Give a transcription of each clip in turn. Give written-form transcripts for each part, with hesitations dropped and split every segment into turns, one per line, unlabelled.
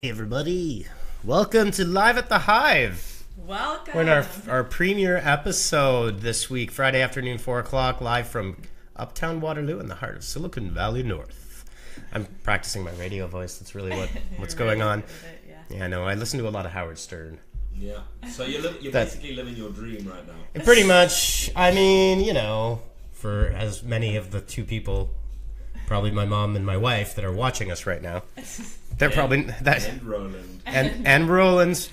Hey everybody, welcome to Live at the Hive.
Welcome.
We're in our premiere episode this week, Friday afternoon, 4 o'clock, live from Uptown Waterloo in the heart of Silicon Valley North. I'm practicing my radio voice. That's really what's going on. Yeah, I know. I listen to a lot of Howard Stern.
Yeah. So you're basically living your dream right now.
Pretty much. I mean, for as many of the two people, probably my mom and my wife, that are watching us right now. They're probably
and Roland
and Roland's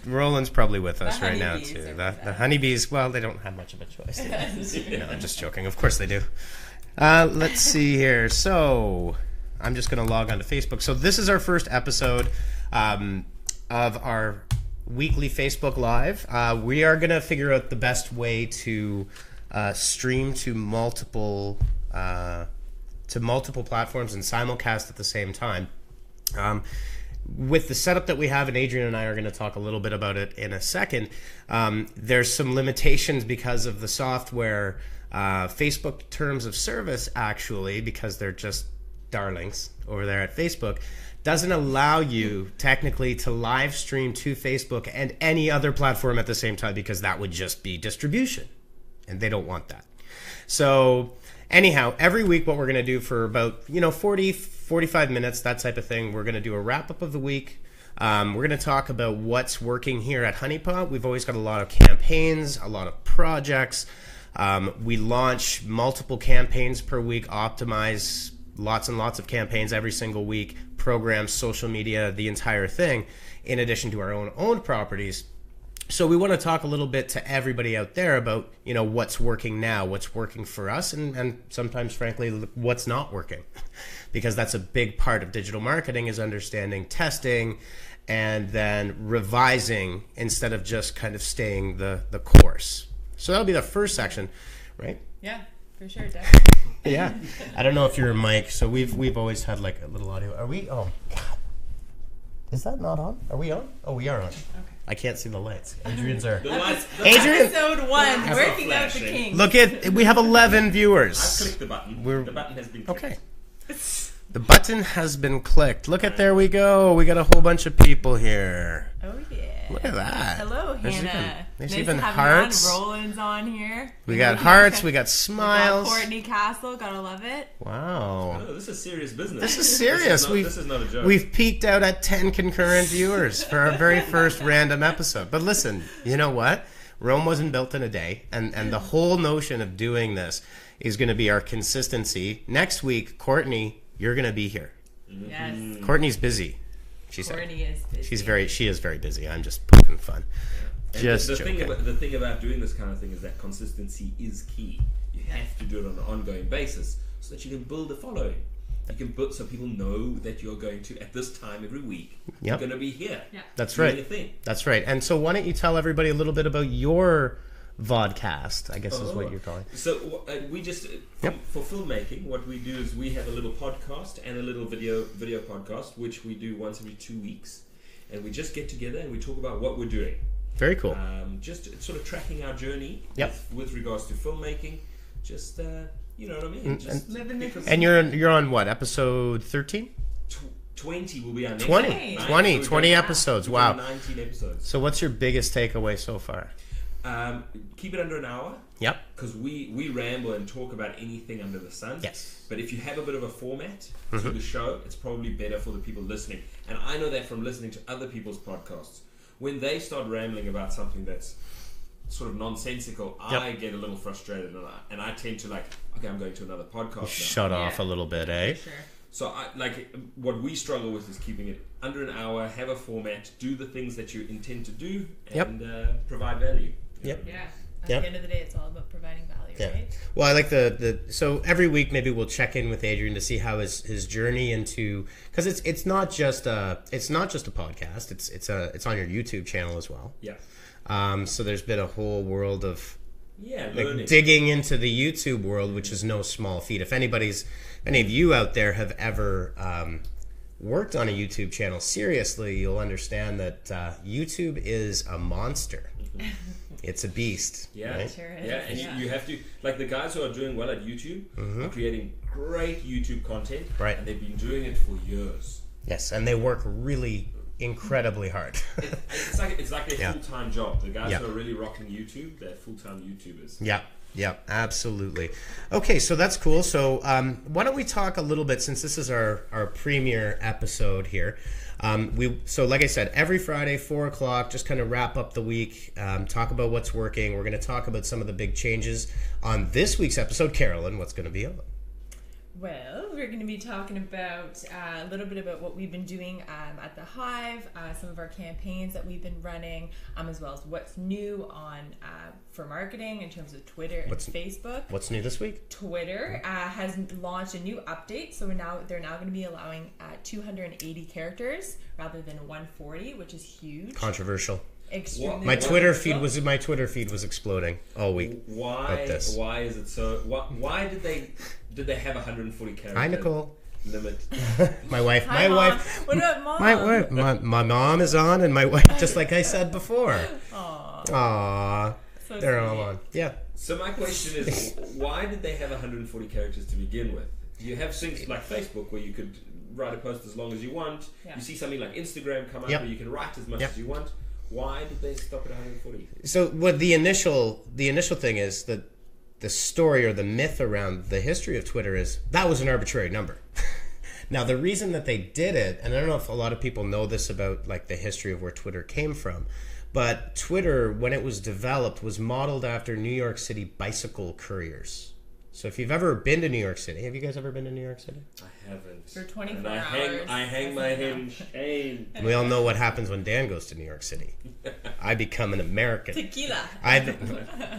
probably with us right now too. The honeybees, well, they don't have much of a choice. No, I'm just joking. Of course they do. Let's see here. So I'm just going to log on to Facebook. So this is our first episode of our weekly Facebook Live. We are going to figure out the best way to stream to multiple platforms and simulcast at the same time. With the setup that we have, and Adrian and I are going to talk a little bit about it in a second, there's some limitations because of the software. Facebook terms of service, actually, because they're just darlings over there at Facebook, doesn't allow you technically to live stream to Facebook and any other platform at the same time, because that would just be distribution, and they don't want that. So anyhow, every week what we're going to do for about 45 minutes, that type of thing, we're going to do a wrap-up of the week. We're going to talk about what's working here at Honeypot. We've always got a lot of campaigns, a lot of projects. We launch multiple campaigns per week, optimize lots and lots of campaigns every single week, programs, social media, the entire thing, in addition to our own properties. So we want to talk a little bit to everybody out there about, what's working now, what's working for us, and sometimes, frankly, what's not working. Because that's a big part of digital marketing, is understanding testing and then revising instead of just kind of staying the course. So that'll be the first section, right?
Yeah, for sure, definitely.
Yeah. I don't know if you're a mic, so we've always had like a little audio. Are we? Oh, God. Is that not on? Are we on? Oh, we are on. Okay. I can't see the lights. Adrian's are.
Adrian, episode 1, working out the kinks.
Look we have 11 viewers.
I've clicked the button. The button has been clicked.
Okay. The button has been clicked. Look at, there we go. We got a whole bunch of people here.
Oh yeah.
Look at that.
Hello, Hannah.
There's even hearts.
Roland's on here.
We got hearts. We got smiles.
We got Courtney Castle. Gotta love it.
Wow.
Oh, this is serious business.
This is serious.
This is not a joke.
We've peaked out at 10 concurrent viewers for our very first random episode. But listen, you know what? Rome wasn't built in a day, and the whole notion of doing this is going to be our consistency. Next week, Courtney, you're going to be here.
Yes.
Courtney's busy.
Courtney is busy.
She is very busy. I'm just poking fun.
Yeah.
Just
the
joking.
thing about doing this kind of thing is that consistency is key. You have to do it on an ongoing basis so that you can build a following. You can build so people know that you're going to, at this time every week, you're going to be here.
Yeah.
That's right. That's right. And so why don't you tell everybody a little bit about your vodcast, I guess is what you're calling.
So we just, for filmmaking, what we do is we have a little podcast and a little video podcast, which we do once every 2 weeks. And we just get together and we talk about what we're doing.
Very cool.
Just sort of tracking our journey with regards to filmmaking. Just, you know what I mean? Just living the
and you're on what, episode 13?
20 will be our next
20 episodes. Wow.
19 episodes.
So what's your biggest takeaway so far?
Keep it under an hour.
Yep.
Because we ramble and talk about anything under the sun.
Yes.
But if you have a bit of a format to the show, it's probably better for the people listening. And I know that from listening to other people's podcasts. When they start rambling about something that's sort of nonsensical, I get a little frustrated, and I tend to okay, I'm going to another podcast now.
Shut off a little bit, eh?
For sure.
So what we struggle with is keeping it under an hour, have a format, do the things that you intend to do, and provide value.
Yep.
Yeah. At the end of the day, it's all about providing value, right?
Well, I like so every week maybe we'll check in with Adrian to see how his journey into, because it's not just a podcast. It's on your YouTube channel as well.
Yeah.
So there's been a whole world of
learning.
Digging into the YouTube world, which is no small feat. If any of you out there have ever worked on a YouTube channel seriously, you'll understand that YouTube is a monster. It's a beast.
Yeah,
right?
Sure is.
Yeah, and you have to, the guys who are doing well at YouTube are creating great YouTube content,
right?
And they've been doing it for years.
Yes, and they work really incredibly hard.
It's like a full-time job. The guys who are really rocking YouTube, they're full-time YouTubers.
Yeah, absolutely. Okay, so that's cool. So why don't we talk a little bit, since this is our premiere episode here. So like I said, every Friday, 4 o'clock, just kind of wrap up the week, talk about what's working. We're going to talk about some of the big changes on this week's episode. Carolyn, what's going to be on?
Well, we're going to be talking about a little bit about what we've been doing at the Hive, some of our campaigns that we've been running, as well as what's new on for marketing in terms of Twitter and Facebook.
What's new this week?
Twitter has launched a new update, so they're now going to be allowing 280 characters rather than 140, which is huge.
Controversial.
Extremely.
My Twitter feed was exploding all week.
Why is it so? Why did they have 140 characters?
Hi, Nicole.
Limit.
My wife.
What about Mom?
My mom is on, and my wife, just like I said before. Aww.
So
they're
sweet.
all on. Yeah.
So my question is, why did they have 140 characters to begin with? You have things like Facebook where you could write a post as long as you want. Yeah. You see something like Instagram come up where you can write as much as you want. Why did they stop at 140?
So what the initial thing is that the story or the myth around the history of Twitter is that was an arbitrary number. Now the reason that they did it, and I don't know if a lot of people know this about like the history of where Twitter came from, but Twitter, when it was developed, was modeled after New York City bicycle couriers. So if you've ever been to New York City, have you guys ever been to New York City?
I haven't.
For 24
and
hours.
I hang my head in shame.
We all know what happens when Dan goes to New York City. I become an American.
Tequila.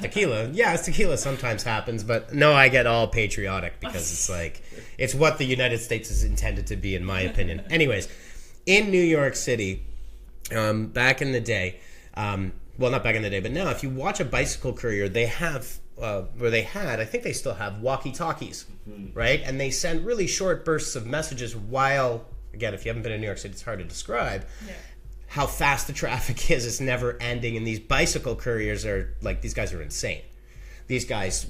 Tequila. Yeah, it's tequila sometimes happens, but no, I get all patriotic because it's like, it's what the United States is intended to be, in my opinion. Anyways, in New York City, back in the day, well, not back in the day, but now, if you watch a bicycle courier, they have... I think they still have walkie-talkies, right? And they send really short bursts of messages while, again, if you haven't been in New York City, it's hard to describe how fast the traffic is. It's never ending. And these bicycle couriers are, like, these guys are insane. These guys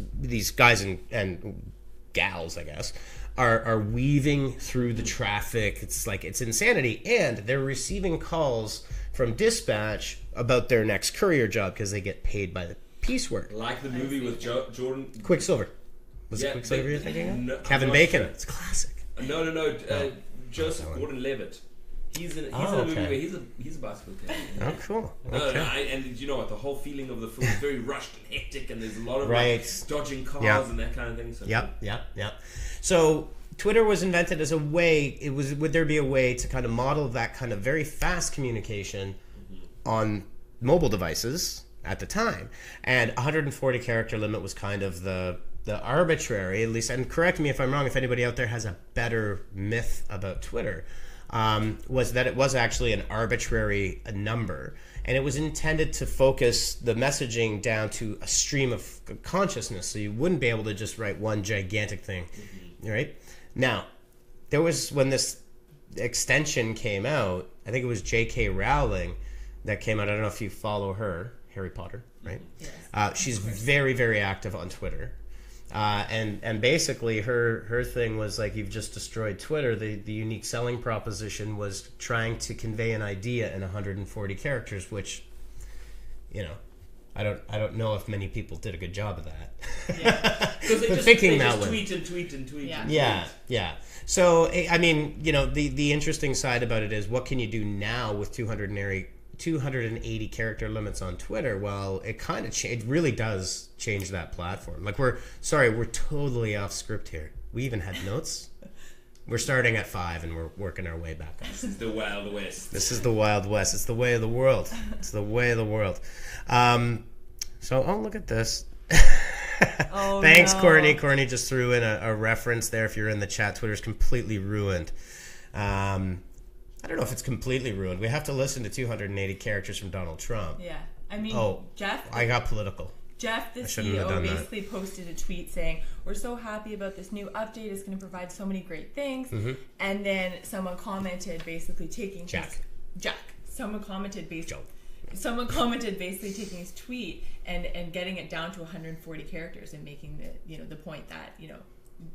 and gals, I guess, are weaving through the traffic. It's like, it's insanity. And they're receiving calls from dispatch about their next courier job because they get paid by the piecework.
Like the movie with Jordan...
Quicksilver. Was it Quicksilver you're thinking of?
No,
Kevin Bacon. Sure. It's a classic.
No. Joseph Gordon-Levitt. He's in a movie where he's a bicycle carrier.
Oh, cool.
Okay. And you know what? The whole feeling of the film is very rushed and hectic, and there's a lot of like, dodging cars and that kind of thing. So
Yep. So Twitter was invented as a way. Would there be a way to kind of model that kind of very fast communication on mobile devices at the time? And 140 character limit was kind of the arbitrary, at least, and correct me if I'm wrong, if anybody out there has a better myth about Twitter, was that it was actually an arbitrary number, and it was intended to focus the messaging down to a stream of consciousness, so you wouldn't be able to just write one gigantic thing, right? Now, there was, when this extension came out, I think it was J.K. Rowling that came out. I don't know if you follow her, Harry Potter, right? Yes. She's very, very active on Twitter. And basically her thing was like, you've just destroyed Twitter. The unique selling proposition was trying to convey an idea in 140 characters, which, you know, I don't know if many people did a good job of that.
Yeah. Because they just tweet and tweet.
Yeah. So, I mean, you know, the interesting side about it is, what can you do now with 280 character limits on Twitter? Well, it really does change that platform. Like, we're totally off script here. We even had notes. We're starting at 5 and we're working our way back up.
This is the Wild West.
This is the Wild West. It's the way of the world. It's the way of the world. Look at this. Thanks, no. Courtney. Courtney just threw in a reference there. If you're in the chat, Twitter's completely ruined. I don't know if it's completely ruined. We have to listen to 280 characters from Donald Trump.
Yeah. I mean, Jeff...
I got political.
Jeff, the CEO, basically posted a tweet saying, we're so happy about this new update. It's going to provide so many great things. Mm-hmm. And then someone commented basically taking... Someone commented basically taking his tweet and getting it down to 140 characters and making the point that, you know,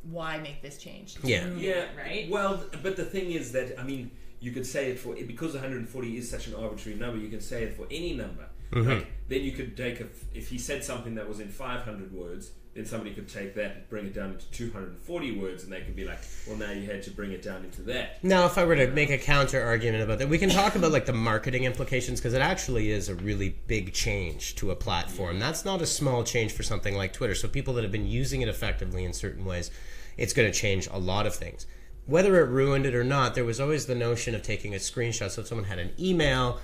why make this change?
Yeah. Right? Well, but the thing is that, I mean, you could say it for, because 140 is such an arbitrary number, you can say it for any number.
Mm-hmm.
Like, then you could take, if he said something that was in 500 words, then somebody could take that and bring it down into 240 words, and they could be like, well, now you had to bring it down into that.
Now, if I were to make a counter argument about that, we can talk about like the marketing implications, because it actually is a really big change to a platform. That's not a small change for something like Twitter. So people that have been using it effectively in certain ways, it's going to change a lot of things. Whether it ruined it or not, there was always the notion of taking a screenshot. So if someone had an email,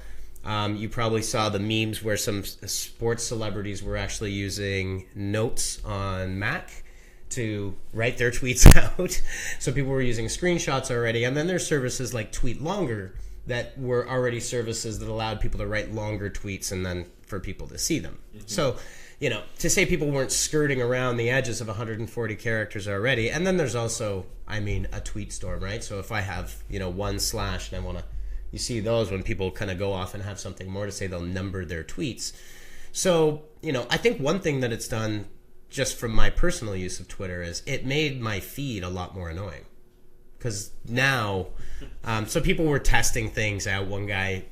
you probably saw the memes where some sports celebrities were actually using notes on Mac to write their tweets out. So people were using screenshots already. And then there's services like Tweet Longer that were already services that allowed people to write longer tweets and then for people to see them. Mm-hmm. So, you know, to say people weren't skirting around the edges of 140 characters already. And then there's also, I mean, a tweet storm, right? So if I have, you know, one slash and I want to, you see those when people kind of go off and have something more to say, they'll number their tweets. So, you know, I think one thing that it's done just from my personal use of Twitter is it made my feed a lot more annoying. Because now, so people were testing things out. One guy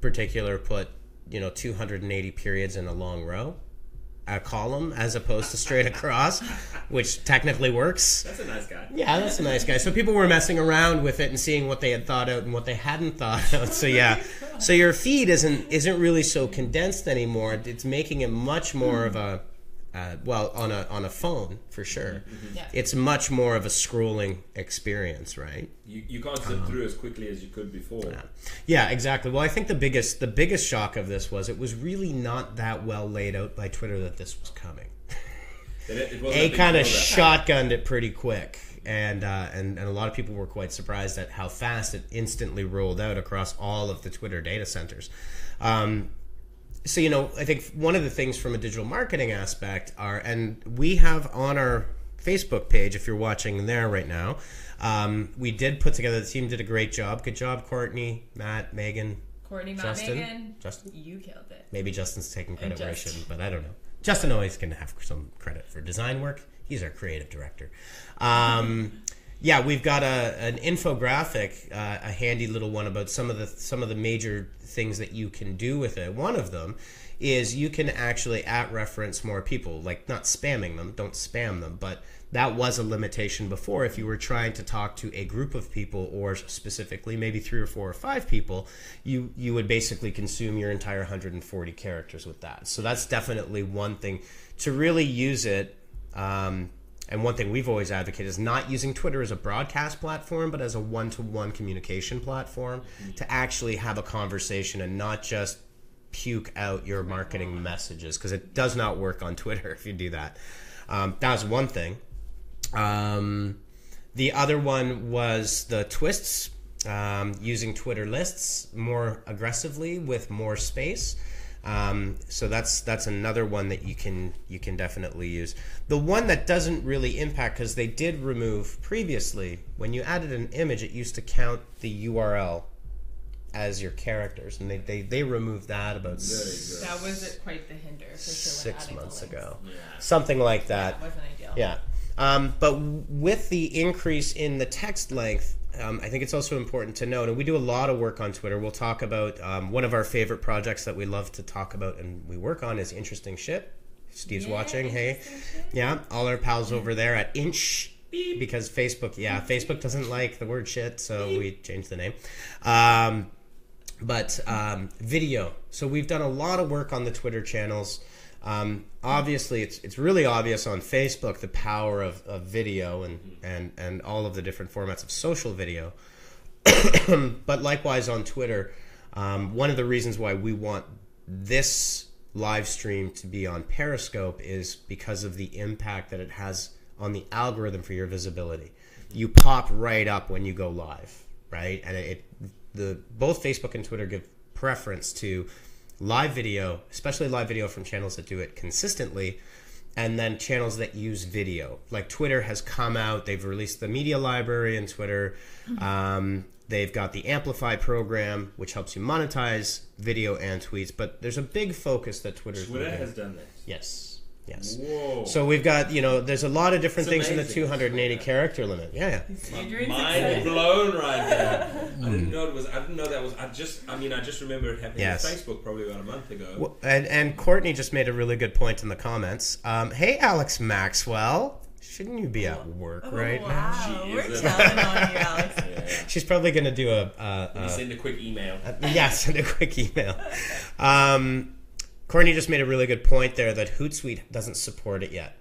particular put, you know, 280 periods in a long row, a column, as opposed to straight across, which technically works.
That's a nice guy.
Yeah, that's a nice guy. So people were messing around with it and seeing what they had thought out and what they hadn't thought out. So yeah, so your feed isn't really so condensed anymore. It's making it much more of a well, on a phone for sure.
Mm-hmm. Yeah.
It's much more of a scrolling experience, right?
You can't zip through as quickly as you could before.
Yeah, exactly. Well, I think the biggest shock of this was it was really not that well laid out by Twitter that this was coming. They kind of shotgunned it pretty quick, and a lot of people were quite surprised at how fast it instantly rolled out across all of the Twitter data centers. So, you know, I think one of the things from a digital marketing aspect are, and we have on our Facebook page, if you're watching there right now, we did put together, the team did a great job. Good job, Courtney, Matt, Megan,
Courtney, Matt,
Justin.
Megan.
Justin?
You killed it.
Maybe Justin's taking credit where he shouldn't, but I don't know. Justin always can have some credit for design work. He's our creative director. Yeah, we've got an infographic, a handy little one about some of the major things that you can do with it. One of them is you can actually @reference more people, like not spamming them, don't spam them, but that was a limitation before. If you were trying to talk to a group of people, or specifically maybe 3 or 4 or 5 people, you would basically consume your entire 140 characters with that. So that's definitely one thing to really use it. And one thing we've always advocated is not using Twitter as a broadcast platform, but as a one-to-one communication platform to actually have a conversation and not just puke out your marketing messages, because it does not work on Twitter if you do that. That was one thing. The other one was the twists, using Twitter lists more aggressively with more space. So that's another one that you can definitely use. The one that doesn't really impact, because they did remove previously, when you added an image, it used to count the URL as your characters, and they removed that about
that was quite the hinder for sure,
6 months ago,
yeah.
Something like that.
Yeah, it wasn't ideal.
Yeah. But with the increase in the text length, I think it's also important to note, and we do a lot of work on Twitter. We'll talk about one of our favorite projects that we love to talk about and we work on is Interesting Shit. Steve's watching. Hey, yeah, all our pals over there at Inch, because Facebook doesn't like the word shit, so we changed the name. But video. So we've done a lot of work on the Twitter channels. Obviously, it's really obvious on Facebook the power of video and all of the different formats of social video. But likewise on Twitter, one of the reasons why we want this live stream to be on Periscope is because of the impact that it has on the algorithm for your visibility. You pop right up when you go live, right? And both Facebook and Twitter give preference to live video, especially live video from channels that do it consistently, and then channels that use video. Like Twitter has come out, they've released the media library in Twitter. They've got the Amplify program, which helps you monetize video and tweets, but there's a big focus that Twitter
has done that.
Yes. Yes.
Whoa.
So we've got, there's a lot of different things in the
amazing.
280 character limit. Yeah.
Mind blown right there. I didn't know that was. I just remember it happening on Facebook probably about a month ago.
Well, and Courtney just made a really good point in the comments. Hey, Alex Maxwell. Shouldn't you be at work right now?
Wow, we're telling on you, Alex.
Yeah. She's probably going to do
send a quick email.
Send a quick email. Courtney just made a really good point there that HootSuite doesn't support it yet,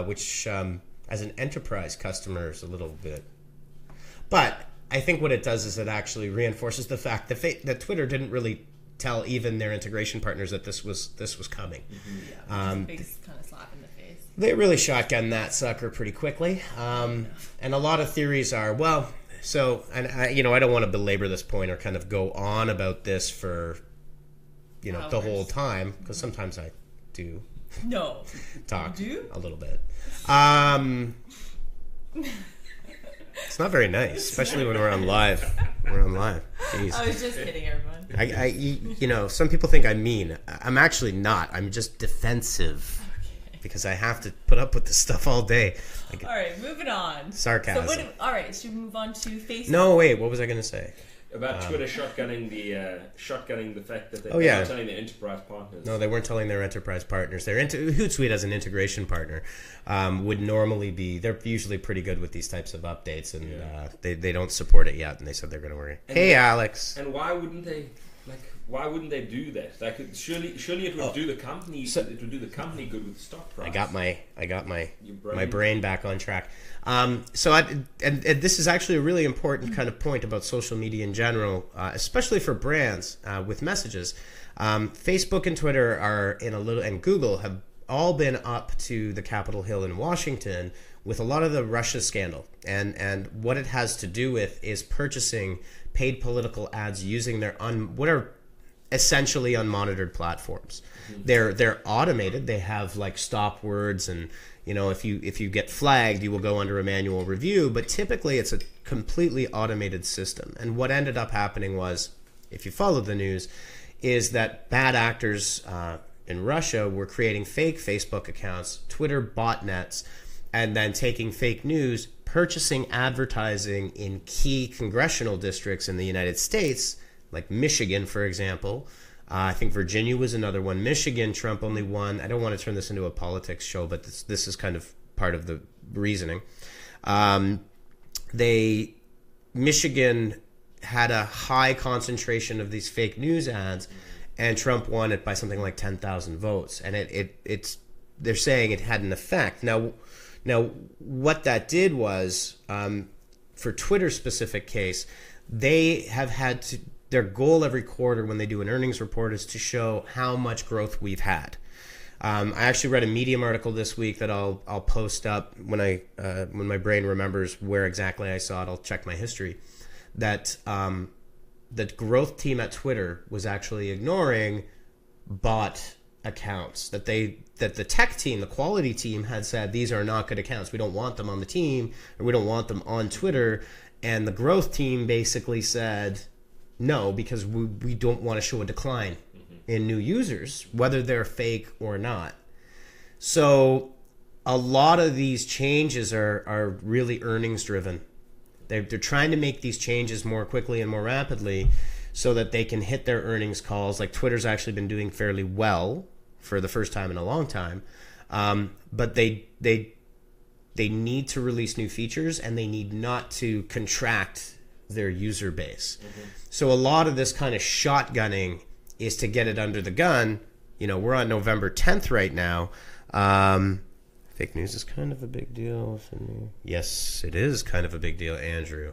which as an enterprise customer is a little bit. But I think what it does is it actually reinforces the fact that Twitter didn't really tell even their integration partners that this was coming.
Mm-hmm. Yeah, which is a big kind of slap in the face.
They really shotgunned that sucker pretty quickly, and a lot of theories are I don't want to belabor this point or kind of go on about this for.
Hours.
The whole time, because sometimes I do talk a little bit. It's not very nice, especially when we're on live. Jeez.
I was just kidding, everyone.
Some people think I'm mean. I'm actually not. I'm just defensive because I have to put up with this stuff all day.
All right, moving on.
Sarcasm.
All right, should we move on to Facebook?
No, wait. What was I going to say?
About Twitter shotgunning the fact that they're not telling their enterprise partners.
No, they weren't telling their enterprise partners. HootSuite as an integration partner would normally be. They're usually pretty good with these types of updates, and they don't support it yet. And they said they're going to worry. Hey, Alex.
And why wouldn't they? Why wouldn't they do that? Surely it would do the company. It would do the company good with the stock price.
I got my brain back on track. And this is actually a really important kind of point about social media in general, especially for brands with messages. Facebook and Twitter and Google have all been up to the Capitol Hill in Washington with a lot of the Russia scandal, and what it has to do with is purchasing paid political ads using their what are essentially unmonitored platforms. Mm-hmm. They're automated. They have stop words, and if you get flagged, you will go under a manual review. But typically, it's a completely automated system. And what ended up happening was, if you followed the news, is that bad actors in Russia were creating fake Facebook accounts, Twitter botnets, and then taking fake news, purchasing advertising in key congressional districts in the United States, like Michigan, for example. I think Virginia was another one. Michigan, Trump only won. I don't want to turn this into a politics show, but this is kind of part of the reasoning. Michigan had a high concentration of these fake news ads, and Trump won it by something like 10,000 votes. And they're saying it had an effect. Now, what that did was, for Twitter's specific case, they have had to. Their goal every quarter when they do an earnings report is to show how much growth we've had. I actually read a Medium article this week that I'll post up when my brain remembers where exactly I saw it. I'll check my history. That the growth team at Twitter was actually ignoring bot accounts. That the tech team, the quality team, had said these are not good accounts. We don't want them on the team, or we don't want them on Twitter. And the growth team basically said, no, because we don't want to show a decline in new users, whether they're fake or not. So a lot of these changes are really earnings driven. They're trying to make these changes more quickly and more rapidly so that they can hit their earnings calls. Like Twitter's actually been doing fairly well for the first time in a long time. But they need to release new features, and they need not to contract their user base. Mm-hmm. So a lot of this kind of shotgunning is to get it under the gun. We're on November 10th right now. Fake news is kind of a big deal for me. Yes, it is kind of a big deal, Andrew.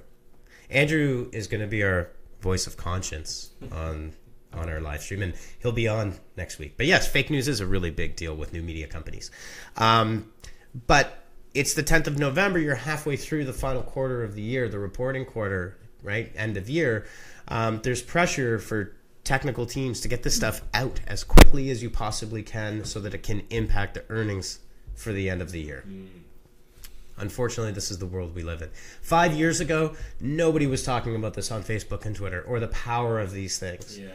Andrew is going to be our voice of conscience on our live stream, and he'll be on next week. But yes, fake news is a really big deal with new media companies. But it's the 10th of November. You're halfway through the final quarter of the year, the reporting quarter, right? End of year. There's pressure for technical teams to get this stuff out as quickly as you possibly can so that it can impact the earnings for the end of the year. Unfortunately, this is the world we live in. 5 years ago, nobody was talking about this on Facebook and Twitter, or the power of these things.
Yeah.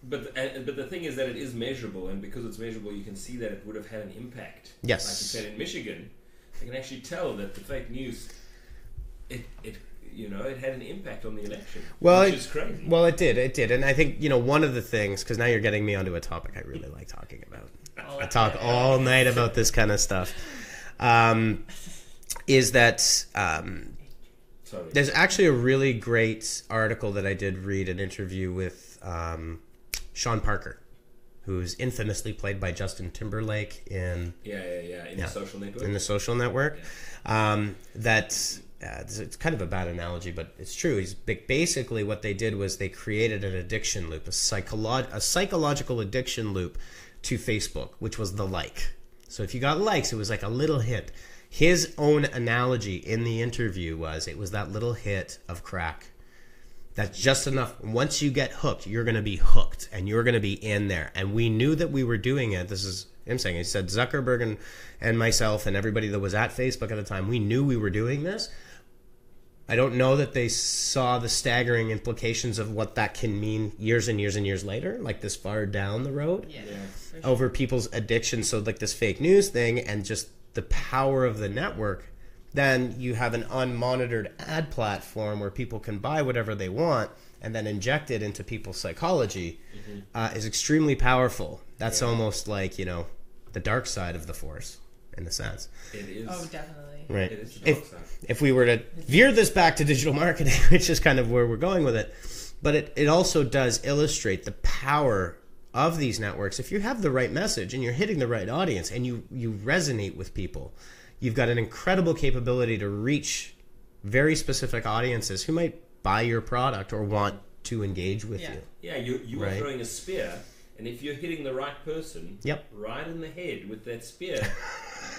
But the thing is that it is measurable, and because it's measurable, you can see that it would have had an impact.
Yes.
Like you said, in Michigan, they can actually tell that the fake news, it had an impact on the election, which is crazy.
Well, it did. And I think, one of the things, because now you're getting me onto a topic I really like talking about. I talk all night about this kind of stuff. Is that there's actually a really great article that I did read, an interview with Sean Parker, who's infamously played by Justin Timberlake in
The Social Network.
In The Social Network.
Yeah.
It's kind of a bad analogy, but it's true. Basically what they did was they created an addiction loop, a psychological addiction loop to Facebook, which was the like. So if you got likes, it was like a little hit. His own analogy in the interview was it was that little hit of crack. That's just enough. Once you get hooked, you're going to be hooked and you're going to be in there. And we knew that we were doing it. This is him saying, he said Zuckerberg and myself and everybody that was at Facebook at the time, we knew we were doing this. I don't know that they saw the staggering implications of what that can mean years and years and years later, like this far down the road, over people's addiction. So like this fake news thing and just the power of the network. Then you have an unmonitored ad platform where people can buy whatever they want and then inject it into people's psychology is extremely powerful. That's almost like, the dark side of the force in a sense.
It is.
Oh, definitely.
Right.
It is the dark side.
If we were to veer this back to digital marketing, which is kind of where we're going with it, but it also does illustrate the power of these networks. If you have the right message and you're hitting the right audience and you resonate with people, you've got an incredible capability to reach very specific audiences who might buy your product or want to engage with you.
Yeah, you are throwing a spear, and if you're hitting the right person right in the head with that spear,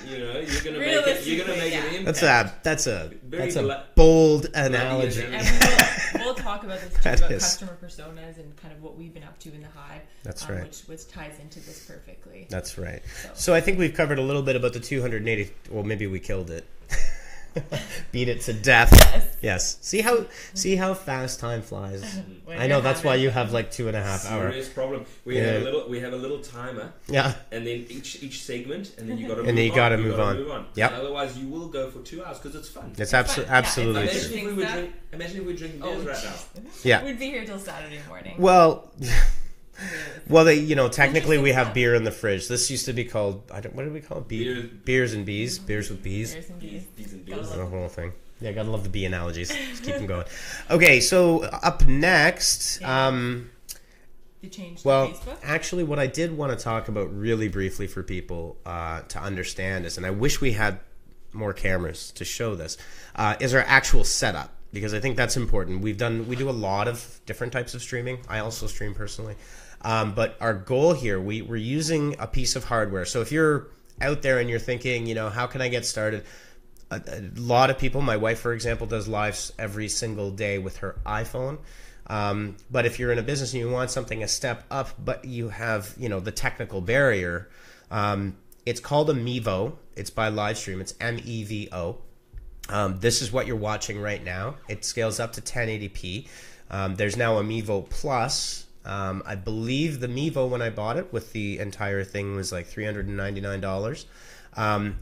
you're going to make an impact.
That's a bold analogy.
And we'll talk about this too, about customer personas and kind of what we've been up to in the Hive.
That's right.
Which ties into this perfectly.
That's right. So I think we've covered a little bit about the 280. Well, maybe we killed it. Beat it to death. Yes. See how fast time flies. I know that's why you have like 2.5 hours.
Serious problem. We have a little timer.
Yeah.
And then each segment, and then you got to move on.
Yep.
Otherwise, you will go for 2 hours because it's fun.
It's absolutely.
Imagine if we were drinking beers right now.
Yeah.
We'd be here till Saturday morning.
Well, technically we have beer in the fridge. This used to be called, what did we call it? Beers and bees. Beers with bees.
Beers and bees.
The whole thing. Yeah, gotta love the bee analogies. Just keep them going. Okay, so up next,
the change to Facebook?
Actually, what I did want to talk about really briefly for people to understand is, and I wish we had more cameras to show this, is our actual setup. Because I think that's important. We do a lot of different types of streaming. I also stream personally. But our goal here, we're using a piece of hardware. So if you're out there and you're thinking, how can I get started? A lot of people, my wife, for example, does lives every single day with her iPhone. But if you're in a business and you want something a step up, but you have, the technical barrier, it's called a Mevo. It's by Livestream. It's MEVO. This is what you're watching right now. It scales up to 1080p. There's now a Mevo Plus. I believe the Mevo, when I bought it with the entire thing, was like $399.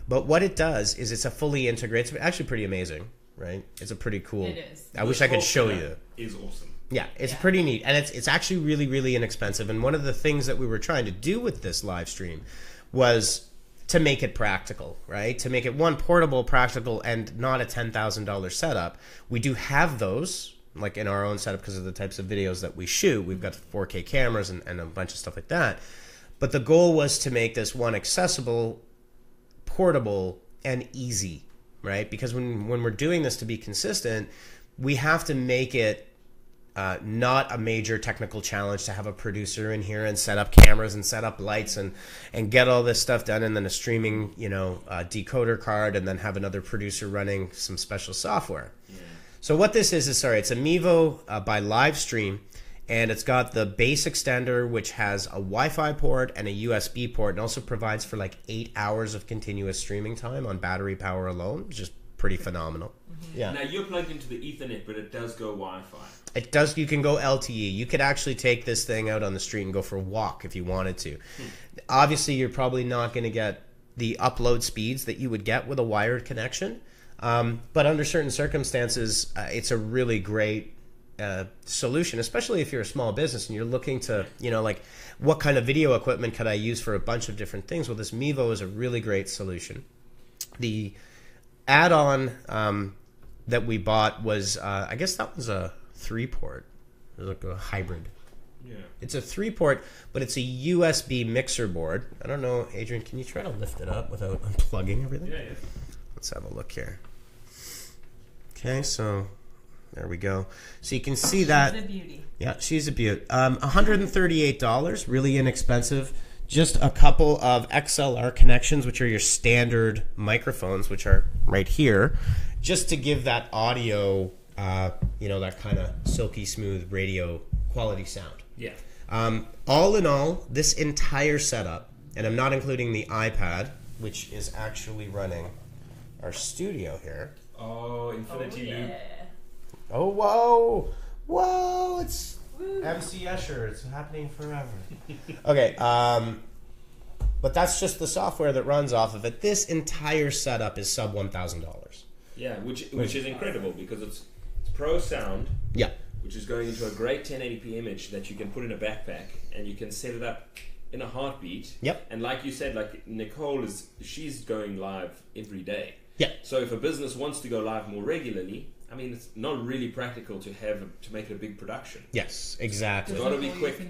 But what it does is it's a fully integrated. It's actually pretty amazing, right? It's a pretty cool.
It is.
I wish I could show you.
Is awesome.
Yeah, it's pretty neat, and it's actually really, really inexpensive. And one of the things that we were trying to do with this live stream was to make it practical, right? To make it portable, practical, and not a $10,000 setup. We do have those, like in our own setup, because of the types of videos that we shoot. We've got 4K cameras and a bunch of stuff like that. But the goal was to make this one accessible, portable, and easy, right? Because when we're doing this to be consistent, we have to make it not a major technical challenge to have a producer in here and set up cameras and set up lights and get all this stuff done, and then a streaming, decoder card, and then have another producer running some special software. Yeah. So what this is it's a Mevo by Livestream, and it's got the base extender, which has a Wi-Fi port and a USB port, and also provides for like 8 hours of continuous streaming time on battery power alone, which is pretty phenomenal. Yeah.
Now you're plugged into the Ethernet, but it does go Wi-Fi.
It does. You can go LTE. You could actually take this thing out on the street and go for a walk if you wanted to. Obviously, you're probably not going to get the upload speeds that you would get with a wired connection. But under certain circumstances, it's a really great solution, especially if you're a small business and you're looking to, like, what kind of video equipment could I use for a bunch of different things? Well, this Mevo is a really great solution. The add-on that we bought was, I guess that was a 3-port. It was like a hybrid.
Yeah.
It's a 3-port, but it's a USB mixer board. I don't know, Adrian, can you try to lift it up without unplugging everything?
Yeah.
Let's have a look here. Okay, so there we go. So you can see that.
She's a beauty.
Yeah, she's a beaut. $138, really inexpensive. Just a couple of XLR connections, which are your standard microphones, which are right here, just to give that audio, that kind of silky smooth radio quality sound.
Yeah.
All in all, this entire setup, and I'm not including the iPad, which is actually running our studio here.
Oh, Infinity Loop.
Oh, whoa, it's MC Escher. It's happening forever. Okay, but that's just the software that runs off of it. This entire setup is sub $1,000.
Yeah, which is incredible because it's pro sound.
Yeah.
Which is going into a great 1080p image that you can put in a backpack and you can set it up in a heartbeat.
Yep.
And like you said, like Nicole she's going live every day.
Yeah.
So if a business wants to go live more regularly, I mean, it's not really practical to make it a big production.
Yes, exactly.
It's got to be quick.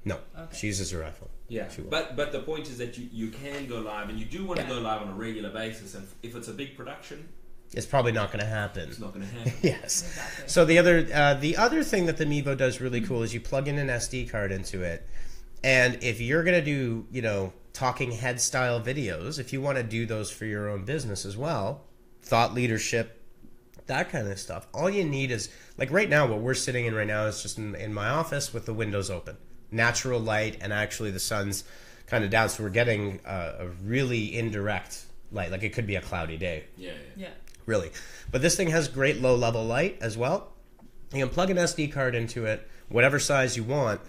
No, she uses her iPhone.
Yeah, but the point is that you can go live, and you do want to go live on a regular basis. And if it's a big production,
it's probably not going to happen.
It's not going to happen.
Yes.
Exactly.
So the other thing that the Mevo does really cool is you plug in an SD card into it, and if you're going to do talking head style videos, if you want to do those for your own business as well, thought leadership, that kind of stuff, all you need is, like right now, what we're sitting in right now is just in my office with the windows open, natural light, and actually the sun's kind of down, so we're getting a really indirect light, like it could be a cloudy day.
Yeah.
Really. But this thing has great low level light as well. You can plug an SD card into it, whatever size you want.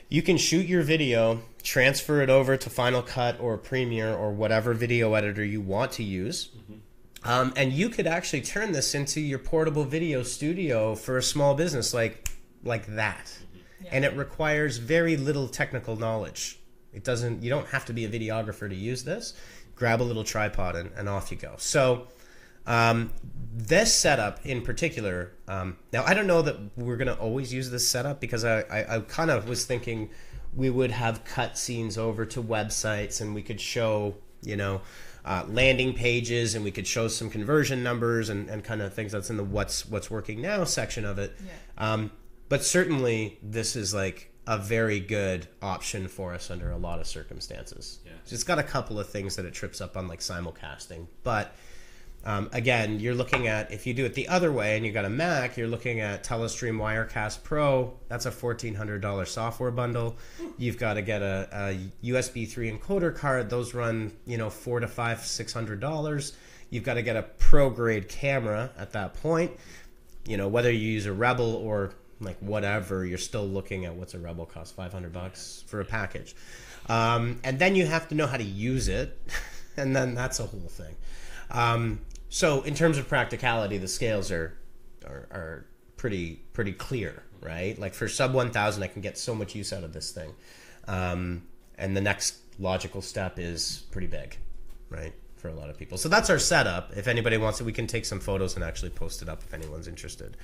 You can shoot your video, transfer it over to Final Cut or Premiere or whatever video editor you want to use. And you could actually turn this into your portable video studio for a small business like that. Yeah. And it requires very little technical knowledge. You don't have to be a videographer to use this. Grab a little tripod and off you go. So this setup in particular, now I don't know that we're going to always use this setup because I kind of was thinking we would have cut scenes over to websites and we could show, landing pages, and we could show some conversion numbers and kind of things that's in the what's working now section of it. Yeah. But certainly this is like a very good option for us under a lot of circumstances. Yeah. So it's got a couple of things that it trips up on, like simulcasting, but again, you're looking at, if you do it the other way and you got a Mac, you're looking at Telestream Wirecast Pro. That's a $1,400 software bundle. You've got to get a USB 3 encoder card. Those run, $400 to $600. You've got to get a pro grade camera at that point. Whether you use a Rebel or like whatever, you're still looking at what's a Rebel cost, $500 for a package. And then you have to know how to use it. And then that's a whole thing. So in terms of practicality, the scales are pretty clear, right? Like for sub 1,000, I can get so much use out of this thing. And the next logical step is pretty big, right? For a lot of people. So that's our setup. If anybody wants it, we can take some photos and actually post it up if anyone's interested.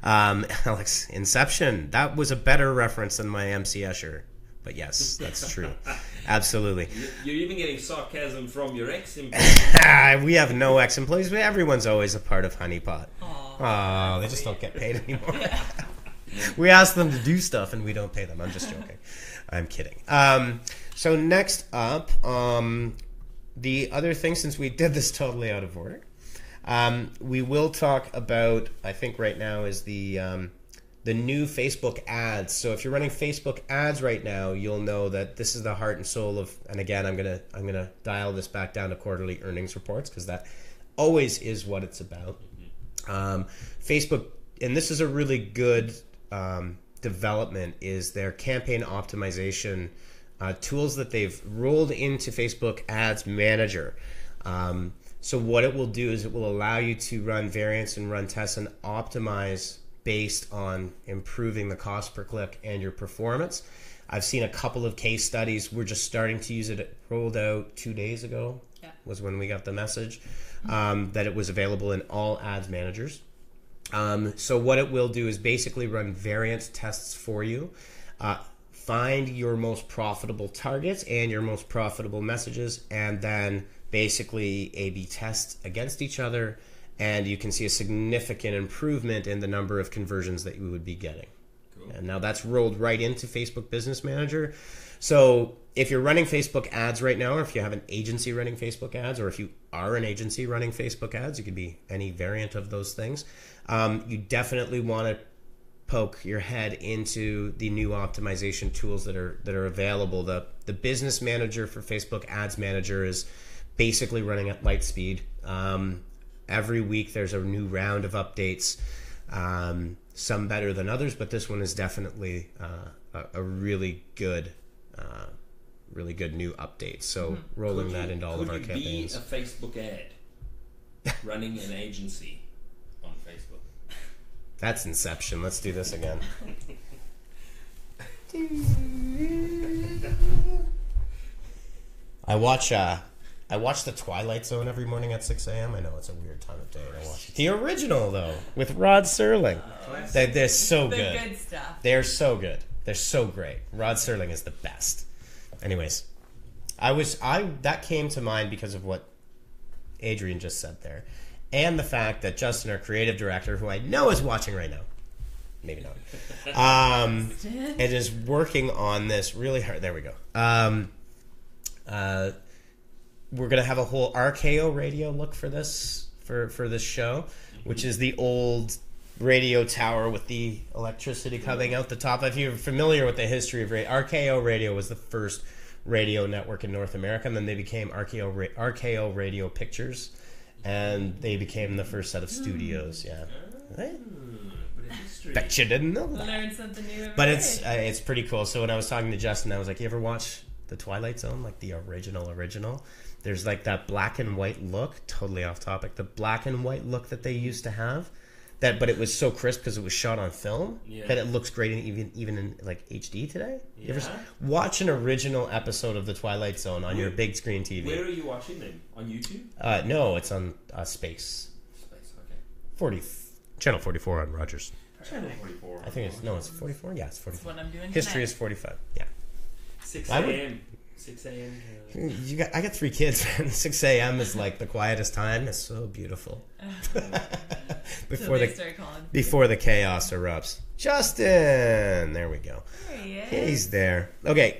Alex, Inception, that was a better reference than my MC Escher. But yes, that's true. Absolutely.
You're even getting sarcasm from your
ex-employees. We have no ex-employees. Everyone's always a part of Honeypot. Oh, they just don't get paid anymore. Yeah. We ask them to do stuff and we don't pay them. I'm just joking. I'm kidding. So next up, the other thing, since we did this totally out of order, we will talk about, I think right now is the new Facebook ads. So if you're running Facebook ads right now, you'll know that this is the heart and soul of, and again, I'm gonna dial this back down to quarterly earnings reports because that always is what it's about. Facebook, and this is a really good development, is their campaign optimization tools that they've rolled into Facebook Ads Manager. So what it will do is it will allow you to run variants and run tests and optimize based on improving the cost per click and your performance. I've seen a couple of case studies. We're just starting to use it. It rolled out 2 days ago, was when we got the message that it was available in all ads managers. So what it will do is basically run variant tests for you, find your most profitable targets and your most profitable messages, and then basically A/B test against each other, and you can see a significant improvement in the number of conversions that you would be getting. Cool. And now that's rolled right into Facebook Business Manager. So if you're running Facebook ads right now, or if you have an agency running Facebook ads, or if you are an agency running Facebook ads, you could be any variant of those things. You definitely want to poke your head into the new optimization tools that are available. The Business Manager for Facebook Ads Manager is basically running at light speed. Every week there's a new round of updates, some better than others, but this one is definitely a really good new update. So rolling that into all of our campaigns.
Could you be a Facebook ad running an agency on Facebook?
That's Inception. Let's do this again. I watch The Twilight Zone every morning at 6 a.m. I know it's a weird time of day to watch it. The original, though, with Rod Serling. They're so good.
The good stuff.
They're so good. They're so great. Rod Serling is the best. Anyways, that came to mind because of what Adrian just said there. And the fact that Justin, our creative director, who I know is watching right now, maybe not, and is working on this really hard. There we go. We're going to have a whole RKO Radio look for this show, which is the old radio tower with the electricity coming out the top. If you're familiar with the history of radio, RKO Radio was the first radio network in North America, and then they became RKO Radio Pictures, and they became the first set of studios. Yeah. Bet you didn't know that.
Learn something new.
But it's pretty cool. So when I was talking to Justin, I was like, you ever watch The Twilight Zone, like the original? There's like that black and white look, totally off topic, the black and white look that they used to have, but it was so crisp because it was shot on film that it looks great even in like HD today. You ever watch an original episode of The Twilight Zone on your big screen TV?
Where are you watching them? On YouTube?
No, it's on Space.
Space, okay.
Channel 44 on Rogers.
Channel 44.
I think it's 44? Yeah, it's 44.
That's what I'm doing
History
tonight.
Is 45. Yeah. 6
a.m. 6 a.m.
I got 3 kids, man. 6 a.m. is like the quietest time. It's so beautiful. Before the chaos erupts. Justin! There we go.
There he is.
He's there. Okay,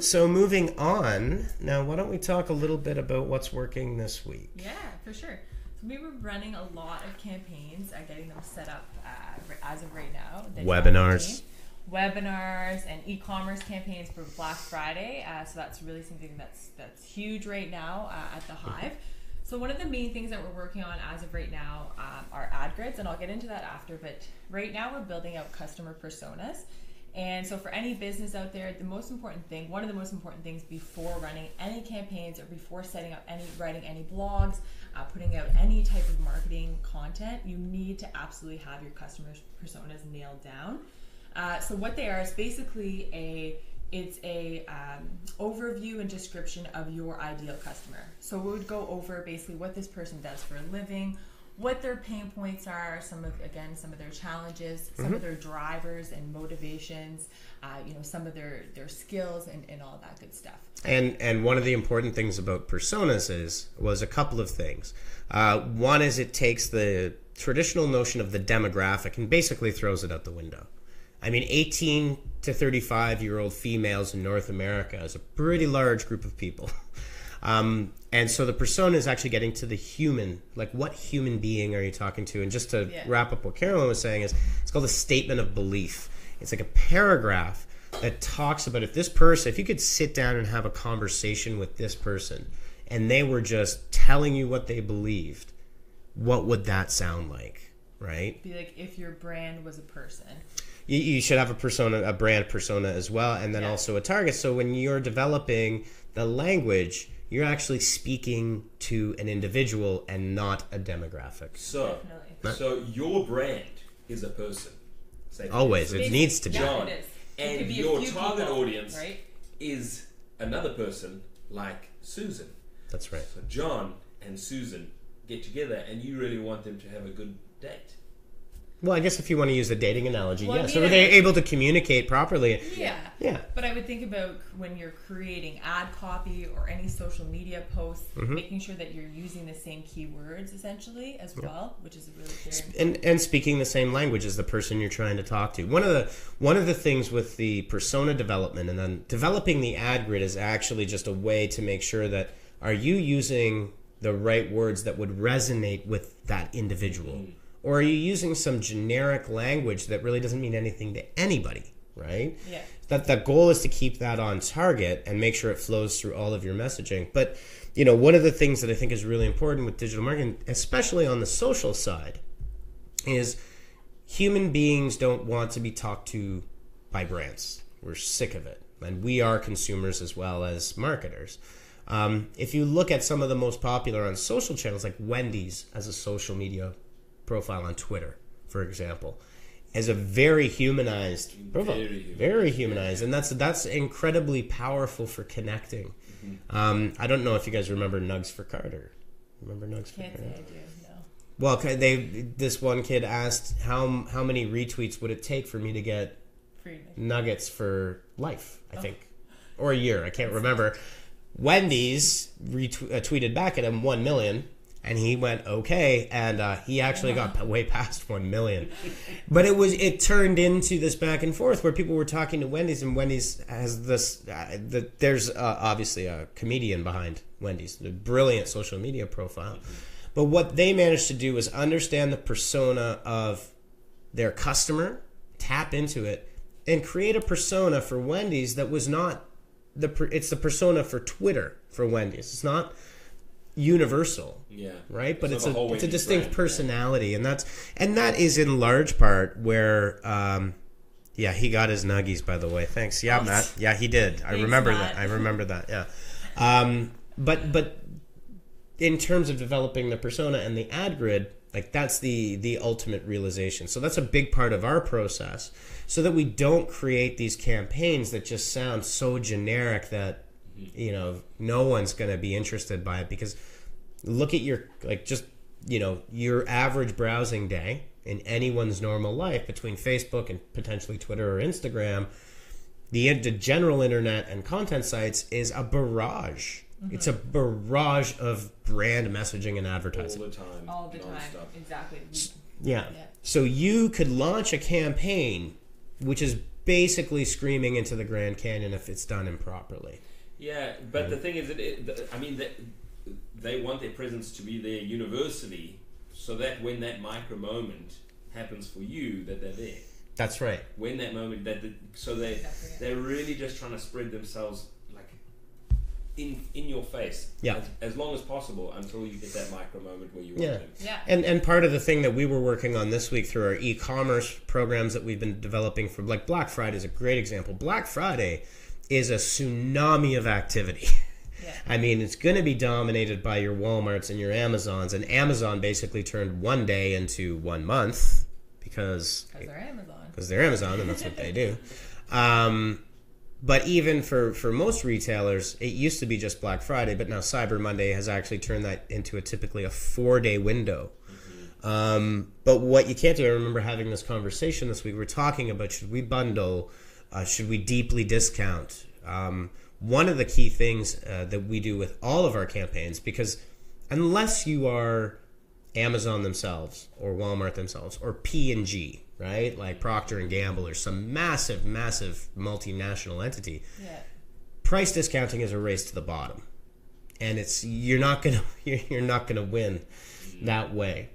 so moving on. Now, why don't we talk a little bit about what's working this week?
Yeah, for sure. So we were running a lot of campaigns, getting them set up as of right now. Webinars and e-commerce campaigns for Black Friday. So that's really something that's huge right now at the Hive. So one of the main things that we're working on as of right now are ad grids, and I'll get into that after. But right now we're building out customer personas. And so for any business out there, one of the most important things before running any campaigns or before writing any blogs, putting out any type of marketing content, you need to absolutely have your customer personas nailed down. So what they are is basically it's a overview and description of your ideal customer. So we would go over basically what this person does for a living, what their pain points are, some of their challenges, some of their drivers and motivations, some of their skills and all that good stuff.
And one of the important things about personas was a couple of things. One is it takes the traditional notion of the demographic and basically throws it out the window. I mean, 18 to 35-year-old females in North America is a pretty large group of people. And so the persona is actually getting to the human, like what human being are you talking to? And just to wrap up what Carolyn was saying is it's called a statement of belief. It's like a paragraph that talks about if you could sit down and have a conversation with this person and they were just telling you what they believed, what would that sound like, right?
Be like if your brand was a person.
You should have a brand persona as well, and then also a target. So when you're developing the language, you're actually speaking to an individual and not a demographic.
So your brand is a person.
Always. It needs to be.
John,
it is.
and your target audience is another person like Susan.
That's right.
So John and Susan get together, and you really want them to have a good date.
Well, I guess if you want to use the dating analogy, So are they able to communicate properly?
Yeah.
Yeah.
But I would think about when you're creating ad copy or any social media posts, making sure that you're using the same keywords essentially as well, which is a really clear.
And speaking the same language as the person you're trying to talk to. One of the things with the persona development and then developing the ad grid is actually just a way to make sure that are you using the right words that would resonate with that individual. Or are you using some generic language that really doesn't mean anything to anybody, right?
Yeah.
The goal is to keep that on target and make sure it flows through all of your messaging. But, one of the things that I think is really important with digital marketing, especially on the social side, is human beings don't want to be talked to by brands. We're sick of it. And we are consumers as well as marketers. If you look at some of the most popular on social channels, like Wendy's as a social media profile on Twitter, for example, as a very humanized profile, very humanized, and that's incredibly powerful for connecting. I don't know if you guys remember Nugs for Carter. Remember Nugs for Carter?
Can't say I do. No.
Well, this one kid asked how many retweets would it take for me to get
Free
nuggets for life, I think, or a year. I can't remember. Wendy's tweeted back at him 1 million. And he went, okay, and he actually got way past 1 million. But it turned into this back and forth where people were talking to Wendy's, and Wendy's has this, there's obviously a comedian behind Wendy's, the brilliant social media profile. But what they managed to do was understand the persona of their customer, tap into it, and create a persona for Wendy's that was not, it's the persona for Twitter for Wendy's. It's not universal, right? But it's a distinct personality, and that is in large part where he got his nuggies, by the way. Thanks. Matt. Yeah, he did. I remember that. Yeah. But in terms of developing the persona and the ad grid, like that's the ultimate realization. So that's a big part of our process, so that we don't create these campaigns that just sound so generic that no one's going to be interested by it. Because look at your your average browsing day in anyone's normal life between Facebook and potentially Twitter or Instagram, the general internet and content sites is a barrage. It's a barrage of brand messaging and advertising
all the time. Exactly.
Yeah. So you could launch a campaign which is basically screaming into the Grand Canyon if it's done improperly.
Yeah, but the thing is, they want their presence to be there universally, so that when that micro moment happens for you, that they're there.
That's right.
When that moment, they're really just trying to spread themselves like in your face, as long as possible until you get that micro moment where you want them.
Yeah.
And part of the thing that we were working on this week through our e-commerce programs that we've been developing for, like Black Friday is a great example. Black Friday is a tsunami of activity. Yeah. I mean, it's going to be dominated by your Walmarts and your Amazons, and Amazon basically turned one day into 1 month because
they're Amazon.
Because they're Amazon, and that's what they do. But even for most retailers, it used to be just Black Friday, but now Cyber Monday has actually turned that into typically a 4-day window. But what you can't do, I remember having this conversation this week, we're talking about should we bundle, should we deeply discount? One of the key things that we do with all of our campaigns, because unless you are Amazon themselves or Walmart themselves or P&G, right, like Procter & Gamble or some massive multinational entity, price discounting is a race to the bottom, and you're not gonna win that way.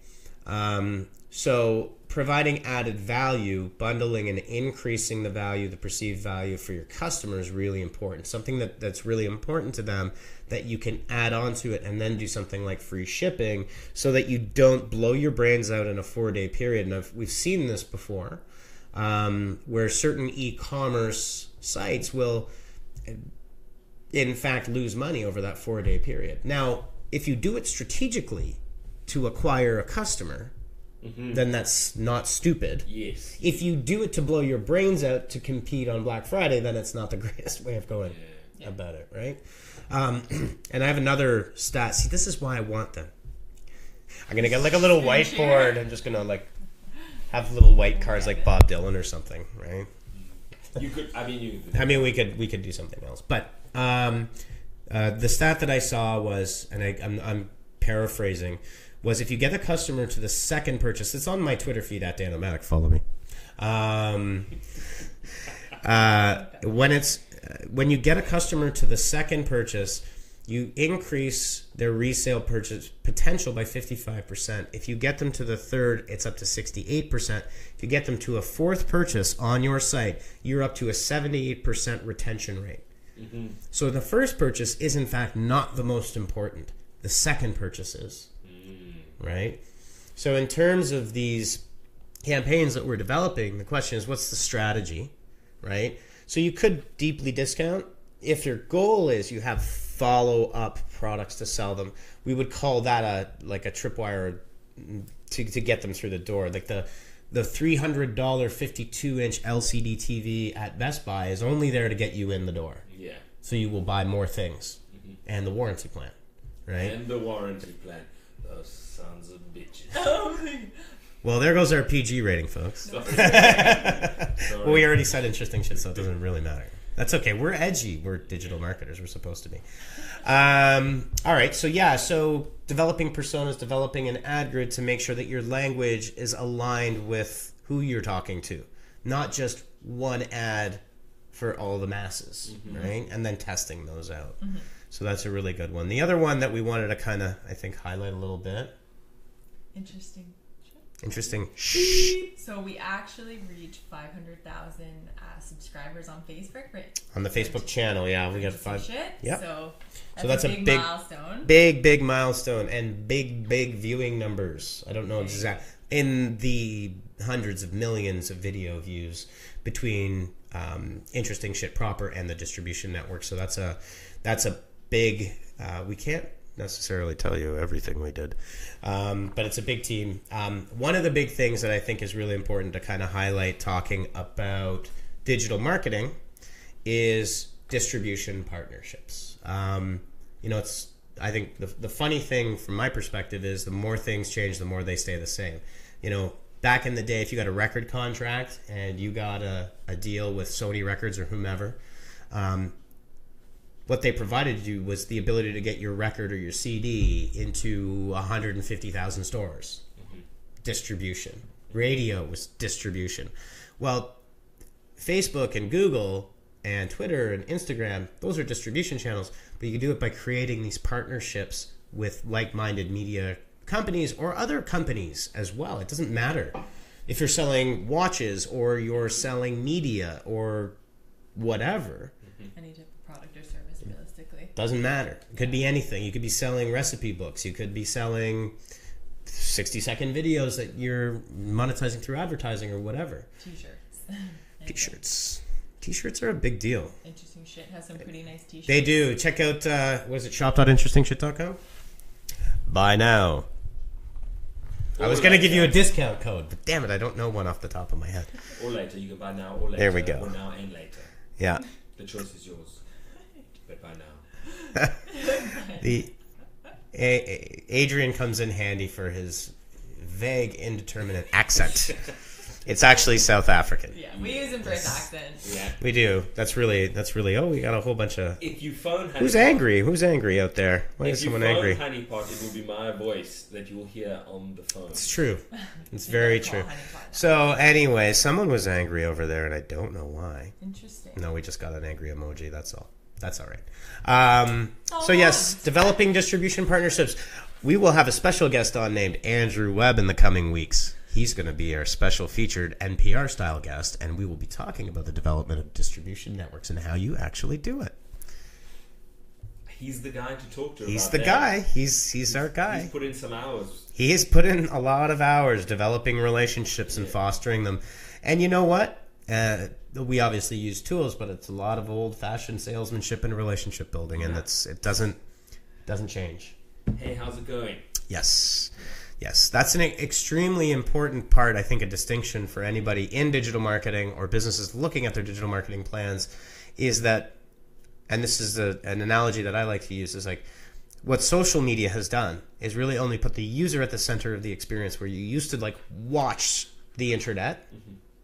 So providing added value, bundling and increasing the value, the perceived value for your customer is really important. Something that's really important to them that you can add on to it and then do something like free shipping so that you don't blow your brains out in a 4-day period. And we've seen this before where certain e-commerce sites will in fact lose money over that 4-day period. Now, if you do it strategically to acquire a customer, then that's not stupid.
Yes.
If you do it to blow your brains out to compete on Black Friday, then it's not the greatest way of going about it, right? And I have another stat. See, this is why I want them. I'm going to get like a little whiteboard. I'm just going to like have little white cards like Bob Dylan or something, right?
You could.
We could do something else. But the stat that I saw was, and I'm paraphrasing, was if you get a customer to the second purchase, it's on my Twitter feed at Dan O'Maddock, follow me. When you get a customer to the second purchase, you increase their resale purchase potential by 55%. If you get them to the third, it's up to 68%. If you get them to a fourth purchase on your site, you're up to a 78% retention rate. Mm-hmm. So the first purchase is in fact not the most important. The second purchase is. Right? So in terms of these campaigns that we're developing, the question is, what's the strategy? Right? So you could deeply discount. If your goal is you have follow-up products to sell them, we would call that a tripwire to get them through the door. Like the $300 52-inch LCD TV at Best Buy is only there to get you in the door.
Yeah. So
you will buy more things. Mm-hmm. And the warranty plan. Right?
And the warranty plan. Those sons of bitches.
Well, there goes our PG rating, folks.
Sorry.
Well, we already said interesting shit, so it doesn't really matter. That's okay. We're edgy. We're digital marketers. We're supposed to be. All right. So developing personas, developing an ad grid to make sure that your language is aligned with who you're talking to, not just one ad for all the masses, right? And then testing those out. Mm-hmm. So that's a really good one. The other one that we wanted to kind of, I think, highlight a little bit. Interesting.
So we actually reached 500,000 subscribers on Facebook, right?
On the Facebook channel, yeah, we got 5.
Yep. So
that's a big milestone. Big milestone, and big viewing numbers. I don't know exactly, in the hundreds of millions of video views between Interesting Shit Proper and the distribution network. So that's a big. We can't necessarily tell you everything we did, but it's a big team. One of the big things that I think is really important to kind of highlight talking about digital marketing is distribution partnerships. It's, I think the funny thing from my perspective is the more things change, the more they stay the same. Back in the day, if you got a record contract and you got a deal with Sony Records or whomever, what they provided you was the ability to get your record or your CD into 150,000 stores. Mm-hmm. Distribution. Radio was distribution. Well, Facebook and Google and Twitter and Instagram, those are distribution channels, but you can do it by creating these partnerships with like-minded media companies or other companies as well. It doesn't matter if you're selling watches or you're selling media or whatever.
Any type of product or service, realistically.
Doesn't matter. It could be anything. You could be selling recipe books. You could be selling 60-second videos that you're monetizing through advertising or whatever. T-shirts. T-shirts are a big deal.
Interesting Shit has some pretty nice T-shirts.
They do. Check out, was it shop.interestingshit.com? Buy now. I was going to give you a discount code, but damn it, I don't know one off the top of my head.
Or later. You can buy now or later.
There we go.
Or now and later.
Yeah.
The choice is yours. But buy now.
Adrian comes in handy for his vague, indeterminate accent. It's actually South African.
Yeah, we use him for his accent.
Yeah.
We do. That's really, we got a whole bunch of...
If you phone Honeypot...
Who's angry? Who's angry out there? Why is someone angry?
If you phone Honeypot, it will be my voice that you will hear on the phone.
It's true. It's very true. So anyway, someone was angry over there, and I don't know why.
Interesting.
No, we just got an angry emoji. That's all. That's all right. So yes, developing distribution partnerships. We will have a special guest on named Andrew Webb in the coming weeks. He's going to be our special featured NPR style guest, and we will be talking about the development of distribution networks and how you actually do it.
He's the guy to talk to.
He's the guy. He's our guy.
He's put in some hours.
He has put in a lot of hours developing relationships and fostering them. And you know what? We obviously use tools, but it's a lot of old-fashioned salesmanship and relationship building, and it doesn't change.
Hey, how's it going?
Yes, that's an extremely important part. I think a distinction for anybody in digital marketing or businesses looking at their digital marketing plans is that, and this is an analogy that I like to use, is like what social media has done is really only put the user at the center of the experience, where you used to like watch the internet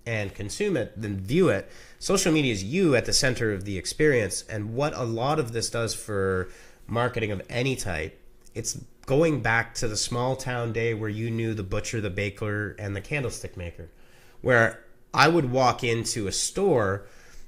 and consume it, then view it. Social media is you at the center of the experience. And what a lot of this does for marketing of any type, it's going back to the small town day where you knew the butcher, the baker, and the candlestick maker, where I would walk into a store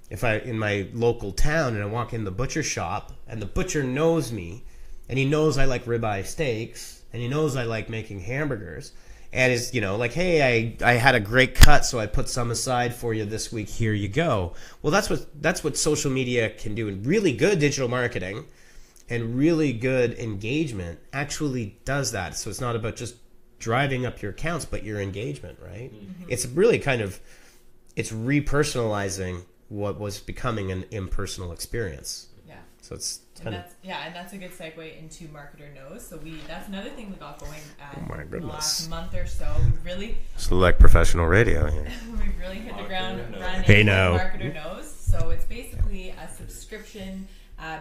in my local town, and I walk in the butcher shop, and the butcher knows me, and he knows I like ribeye steaks, and he knows I like making hamburgers, and is, like, hey, I had a great cut, so I put some aside for you this week. Here you go. Well, that's what social media can do, and really good digital marketing and really good engagement actually does that. So it's not about just driving up your accounts, but your engagement, right? Mm-hmm. It's really it's repersonalizing what was becoming an impersonal experience. Yeah. So it's
and that's a good segue into Marketer Knows. So that's another thing we got going the last month or so. We've really
select professional radio here.
We've really hit the ground running. Hey, now Marketer Knows. So it's basically a subscription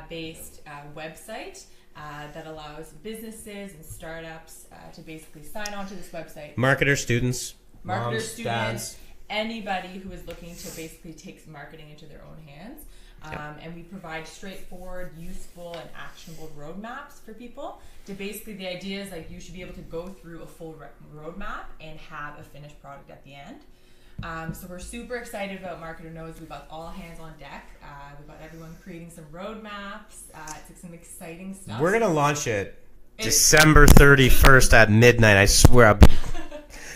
based website that allows businesses and startups to basically sign on to this website.
Marketer students,
students, dads. Anybody who is looking to basically take marketing into their own hands. And we provide straightforward, useful, and actionable roadmaps for people. The idea is like you should be able to go through a full roadmap and have a finished product at the end. So we're super excited about Marketer Knows. We've got all hands on deck. We've got everyone creating some roadmaps. It's some exciting stuff.
We're going to launch it December 31st at midnight. I swear.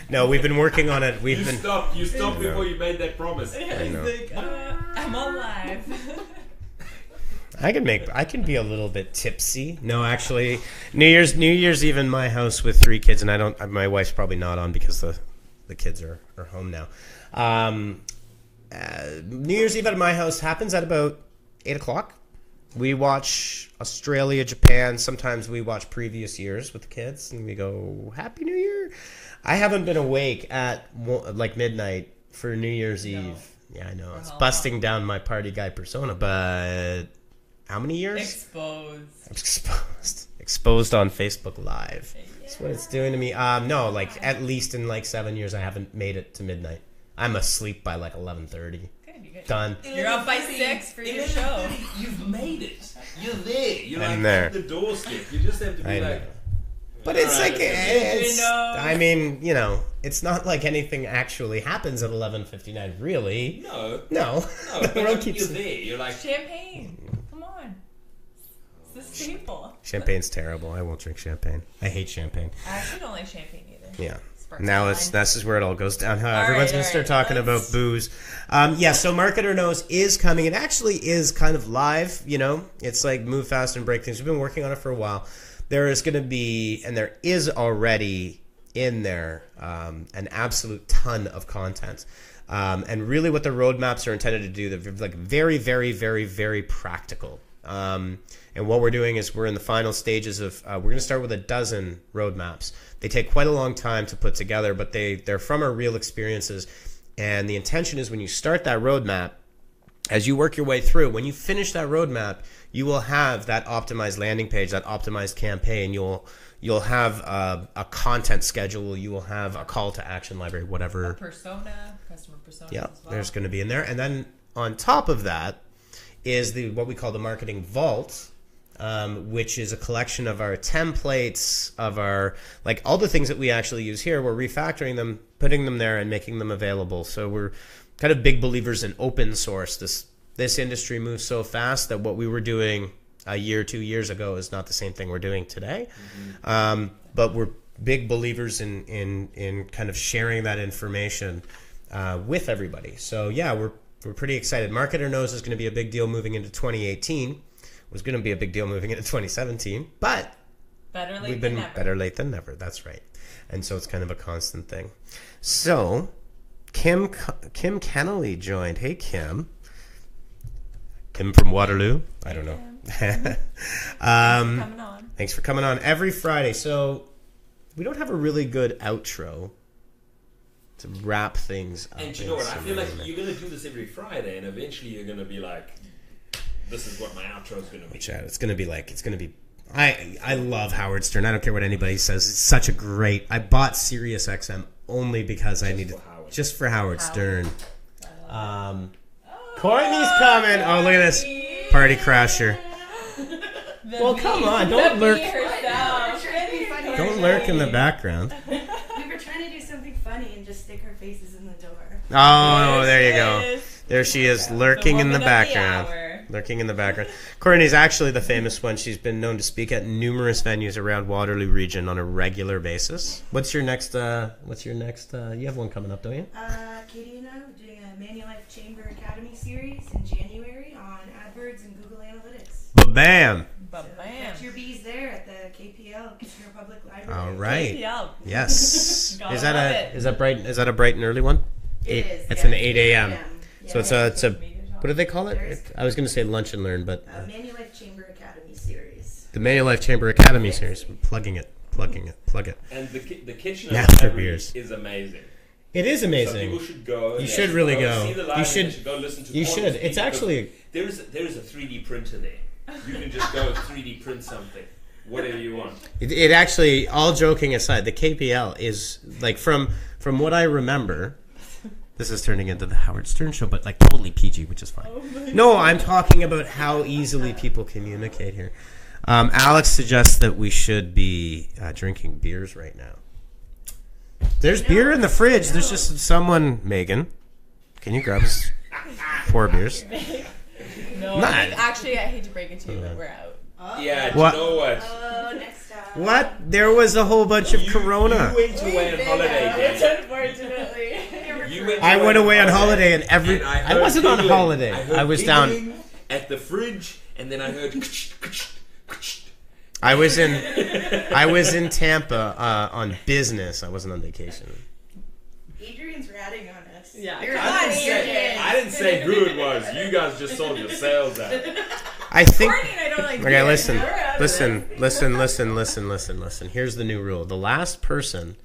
No, we've been working on it. You
stopped before you made that promise.
I know. Like, I'm on live.
I can be a little bit tipsy. No, actually, New Year's Eve in my house with 3 kids, and my wife's probably not on because the kids are home now. New Year's Eve at my house happens at about 8:00. We watch Australia, Japan. Sometimes we watch previous years with the kids, and we go, Happy New Year. I haven't been awake at like midnight for New Year's Eve. Yeah, I know. It's busting down my party guy persona, but how many years? Exposed on Facebook Live. Yeah. That's what it's doing to me. No, like at least in like 7 years, I haven't made it to midnight. I'm asleep by like 11:30. Done.
You're up by 6 for your show.
You've made it. You're there. You're like at the doorstep. You just have to be like.
But it's I mean, it's not like anything actually happens at 11:59. Really?
No.
The world keeps.
You're there. You're like
champagne. Come on. It's a staple.
Champagne's terrible. I won't drink champagne. I hate champagne.
I actually don't like champagne either.
Yeah. Now this is where it all goes downhill. Everyone's going to start talking about booze. So Marketer Knows is coming. It actually is kind of live. It's like move fast and break things. We've been working on it for a while. There is going to be, and there is already in there, an absolute ton of content. And really what the roadmaps are intended to do, they're like very, very, very, very practical. And what we're doing is we're in the final stages of, we're going to start with 12 roadmaps. They take quite a long time to put together, but they're from our real experiences. And the intention is when you start that roadmap, as you work your way through, when you finish that roadmap, you will have that optimized landing page, that optimized campaign. You'll have a content schedule. You will have a call to action library, whatever.
Customer persona.
Yeah,
as well.
There's going to be in there. And then on top of that is what we call the marketing vault, which is a collection of our templates, of our, like all the things that we actually use here. We're refactoring them, putting them there, and making them available. So we're kind of big believers in open source. This industry moves so fast that what we were doing a year, 2 years ago is not the same thing we're doing today. Mm-hmm. But big believers in kind of sharing that information with everybody. So yeah, we're pretty excited. Marketer knows it's going to be a big deal moving into 2018. It was going to be a big deal moving into 2017, but
better late than never.
That's right. And so it's kind of a constant thing. So Kim Kennelly joined. Hey, Kim. Kim from Waterloo. I don't know. Thanks for coming on every Friday. So we don't have a really good outro to wrap things up.
And you know what? I feel like you're going to do this every Friday, and eventually you're going to be like, this is what my outro is going to be.
It's going to be I love Howard Stern. I don't care what anybody says. It's such a great. I bought Sirius XM only because I needed just for Howard Stern. Courtney's coming. Oh, look at this party crasher. Well, come on, don't lurk. Don't lurk in the background.
We were trying to do something funny and just stick our faces in the door.
Oh, there you go. There she is, lurking in the background. Lurking in the background. Courtney's actually the famous one. She's been known to speak at numerous venues around Waterloo region on a regular basis. What's your next? You have one coming up, don't you?
Katie and I are doing a Manulife Chamber Academy series in January on AdWords and Google Analytics.
Ba-bam!
Catch your bees there at the KPL, Kitchener Public Library.
All right.
KPL.
Yes. Is that bright? Is that a bright and early one?
It is.
It's an 8 a.m.
Yeah.
So it's a what do they call it? I was going to say lunch and learn, but
Manulife Chamber Academy series.
The Manulife Chamber Academy series. I'm plugging it.
And the kitchen is amazing.
It is amazing.
So people should go.
You should really go.
See the live,
you should
go listen to.
You should. It's actually
there is a 3D printer there. You can just go 3D print something, whatever you want.
It actually, all joking aside, the KPL is like from what I remember. This is turning into the Howard Stern show, but like totally PG, which is fine. No, I'm talking about how easily people communicate here. Alex suggests that we should be drinking beers right now. There's beer in the fridge. There's just someone, Megan. Can you grab us 4 beers?
No, actually, I hate to break it to you, but we're out.
Yeah,
what?
You know what?
Oh, next time.
What? There was a whole bunch of Corona.
You went away on holiday, Dan.
Unfortunately.
I went away on holiday and I wasn't on holiday. I was down
at the fridge, and then I heard.
I was in Tampa on business. I wasn't on vacation.
Adrian's ratting on us.
Yeah,
I didn't say who it was. You guys just sold your sales out.
I think.
Courtney and I don't like
Okay,
beer.
listen. Here's the new rule: the last person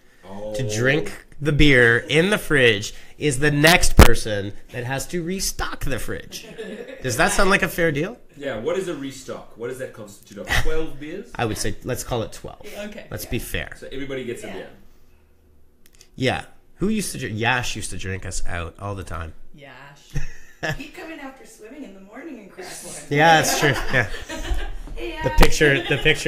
to drink the beer in the fridge is the next person that has to restock the fridge. Does that sound like a fair deal?
Yeah. What is a restock? What does that constitute of? 12 beers?
I would say let's call it 12.
Okay.
Let's be fair.
So everybody gets a beer.
Yeah. Who used to drink? Yash used to drink us out all the time.
Yash.
He'd come in after swimming in the morning and crack one.
Yeah, that's true. Yeah.
Hey,
The picture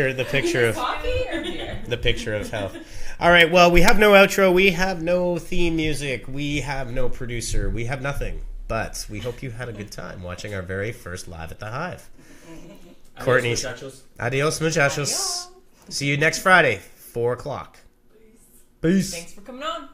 of
Coffee or beer?
the picture of health. All right, well, we have no outro, we have no theme music, we have no producer, we have nothing. But we hope you had a good time watching our very first live at the Hive. Courtney's adios muchachos. See you next Friday, 4:00. Peace.
Thanks for coming on.